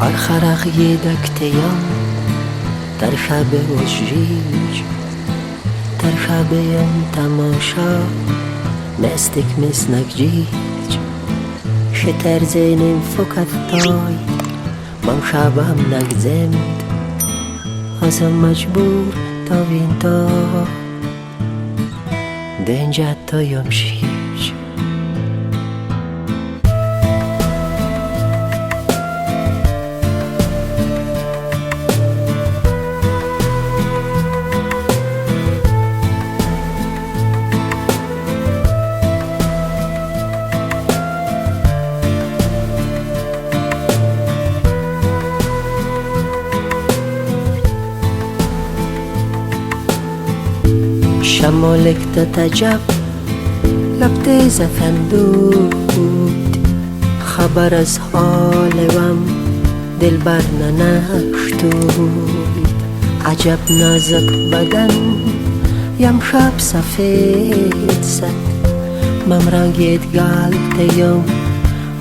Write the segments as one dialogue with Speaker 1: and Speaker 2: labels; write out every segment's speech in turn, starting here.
Speaker 1: Arxaraq yedakdayam در شب وجریج در شبیم تماشا مستک مسنک جیج شتر زینیم فکتای من شبم نگزمد ازم مجبور تا وینتا دنجت تایم شیج شمالک تتجب لب زفندود خبر از حالم دل بر ننشتود عجب نازک بدن یم شب سفید زد مم رنگید گلد یم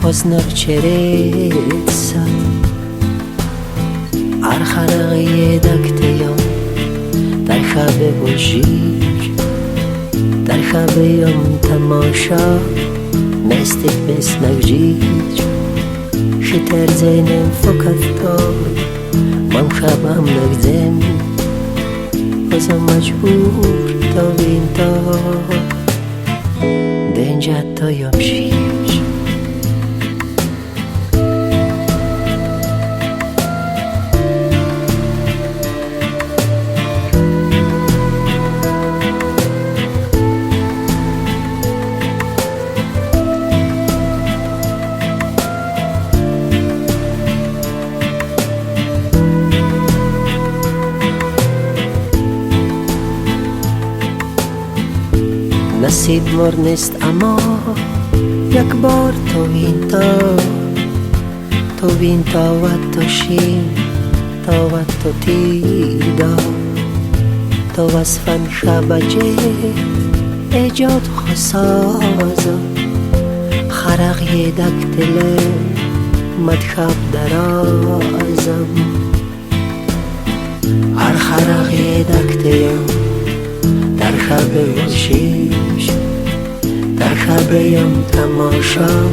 Speaker 1: حزنک چرید زد ارخرق یدک یم در شب وجیج در شبیم تماشا مستک مسنک جیج شتر زینم فکتای من شبم نگزم ازم مجبور تا وینتا دنجت تایم شیج نصیب مر نیست اما یک بار تو وینتا و تو شین تا و تو تیدا تو وصفن شبجه ایجاد خسازم خرق یدک دل مدشب درازم هر خرق یدک دل در شب وشیش در شبیم تماشا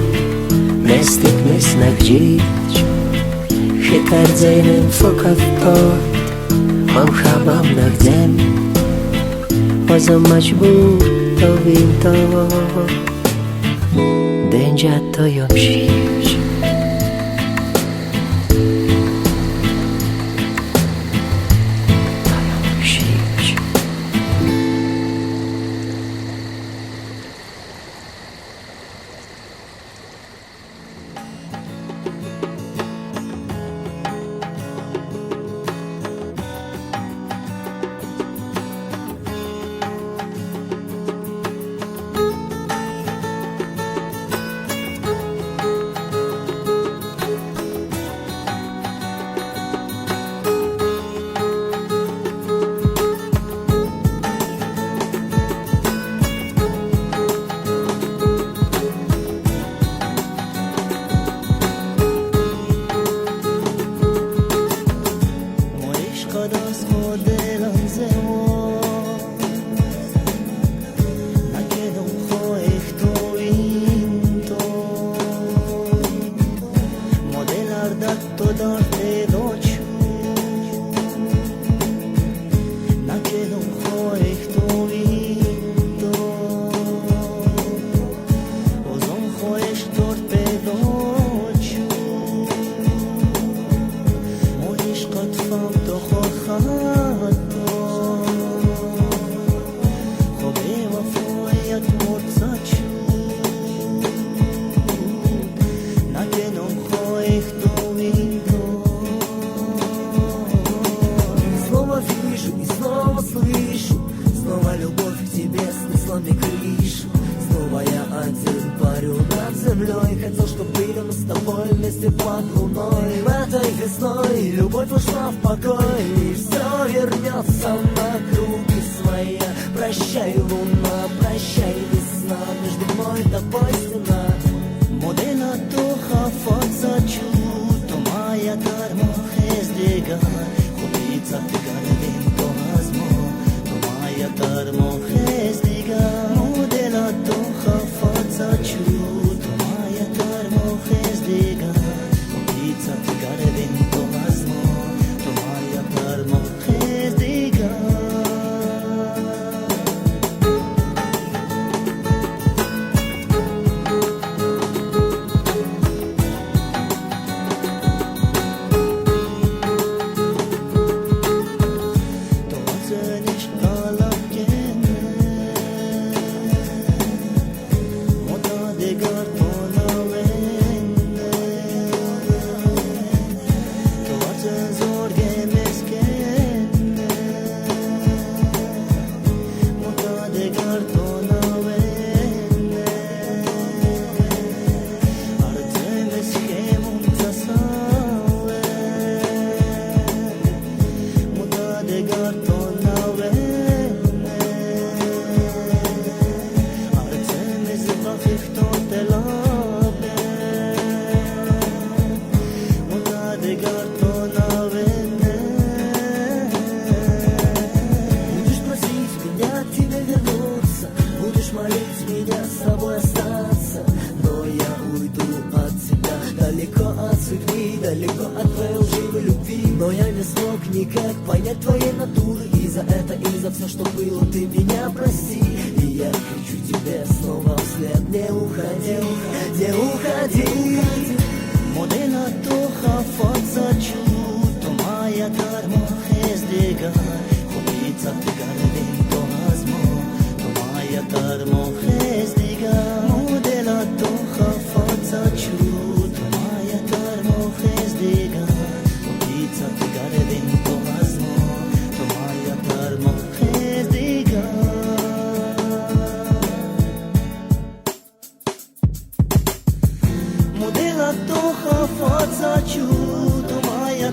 Speaker 1: مستک مسنک جیج شتر زینم فکتای من شبم نگزم ازم مجبور تا وینتا دنجت تایم شیج
Speaker 2: Хотел, чтобы были мы с тобой вместе под луной. В этой весной любовь ушла в покой, и все вернется на круги своя. Прощай, луна, прощай, весна. никак понять твоей натуры. И за это, и за все, что было, ты меня прости. И я кричу тебе снова вслед: не уходи, не уходи.
Speaker 3: Modela tocha fața ciuto Maia dar mojes de gar Comița te garden tohazmo To Maia dar mojes de gar Modela tocha fața ciuto Maia dar mojes de gar Comița te garden tohazmo To Maia dar mojes de gar Modela tocha fața ciuto Maia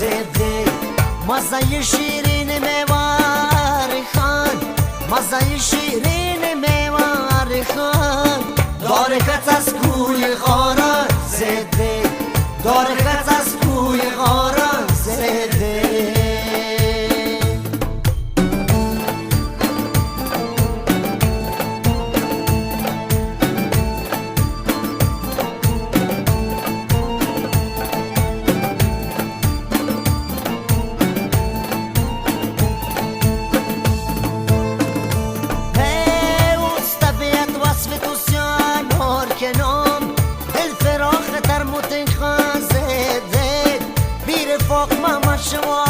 Speaker 2: زده مزه شیرین میوار خان مزه شیرین میوار خان داره خط از کوی غاران زده داره خط از کوی غاران زده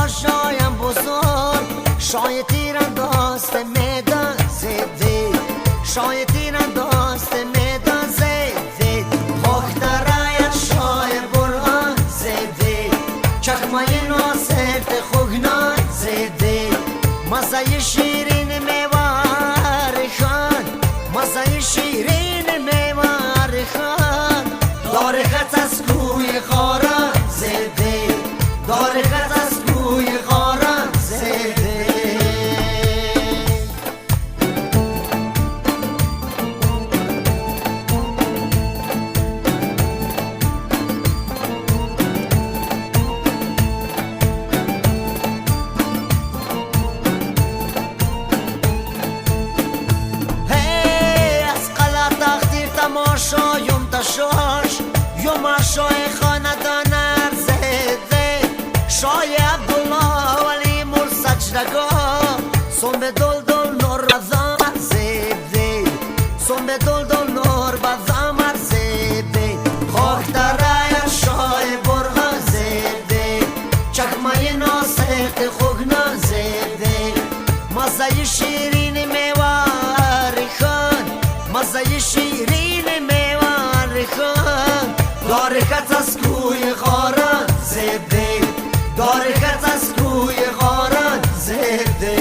Speaker 2: شایم بزرگ شای تیرانداز میدان زده شای تیرانداز میدان زده مخترای شای برهان زده چکمای ناصرت خوگنان زده مزه شیرین میوار خان مزه شیرین میوار خان داره خط از کوی غاران زده داره خط از کوی غاران زده هی از قلعه تختیر تماشایم تشاش یوماشای خاندان ارزده شای عبدالله ولی مر سجدگاه سون به دل دل نور بزامر زده سون به دل دل نور بزامر زده خاک درای شای برها زده چکمای ناصرت خوگنا زده مزه شیرین میوار خان مزه شیرین میوار خان داره خط از کوی غاران زده داره خط از کوی غاران زده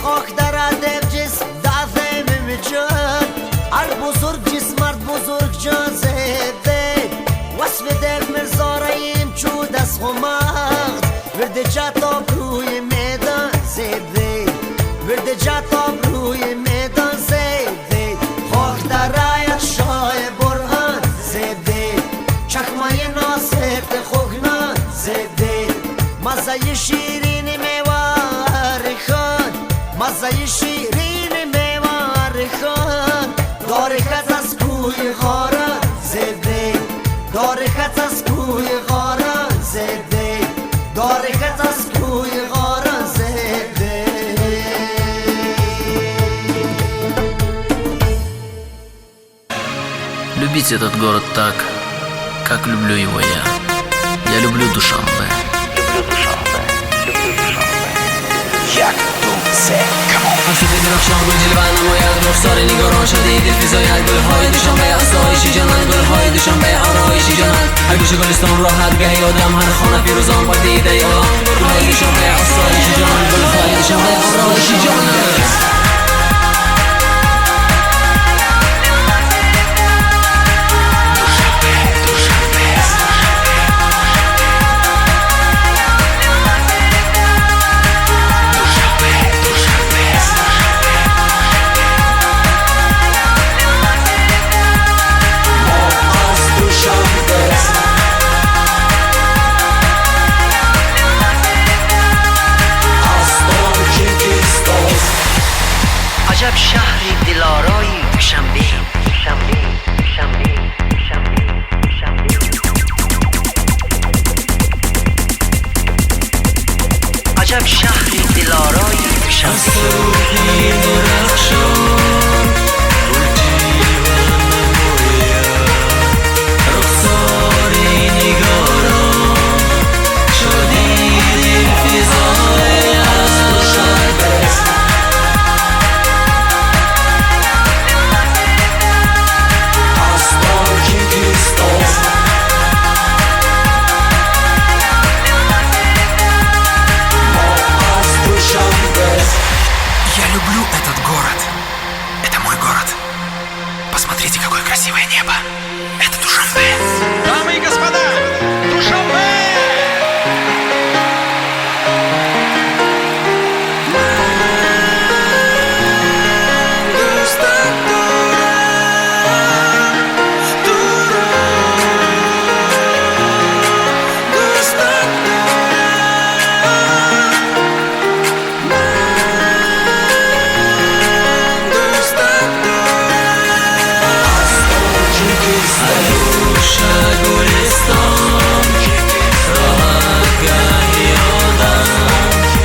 Speaker 2: خاک در ادب جسم دفعه میجد ال بزرگ جسم مرد بزرگ جان زده وصف دل مرزاریم چود از خمخت ورده جتاب روی میدان زده ورده جتاب روی میدان زده خاک در رایت شای برهان زده چکمای ناصرت خوگنان زده مزه شیرین میوار خان مزه شیرین میوار خان داره خط از کوی غاران زده داره خط از کوی غاران زده داره خط از کوی غاران زده
Speaker 4: Любить этот город так, как люблю его я. Я люблю Душанбе.
Speaker 5: شده درخشان گل جلوه نماید رخسار نگاران شده دل فضاید گلهای دوشنبه آسایشی جانان گلهای دوشنبه آرایشی جانان هر گوشه گلستان راحت گهی آدم هر خانه فیروزان با دیده یا گلهای دوشنبه آسایشی جانان گلهای دوشنبه آرایشی جانان
Speaker 1: عجب شهری دلارایی دوشنبه شنبه شنبه شنبه شنبه عجب شهری دلارایی دوشنبه
Speaker 4: красивое небо.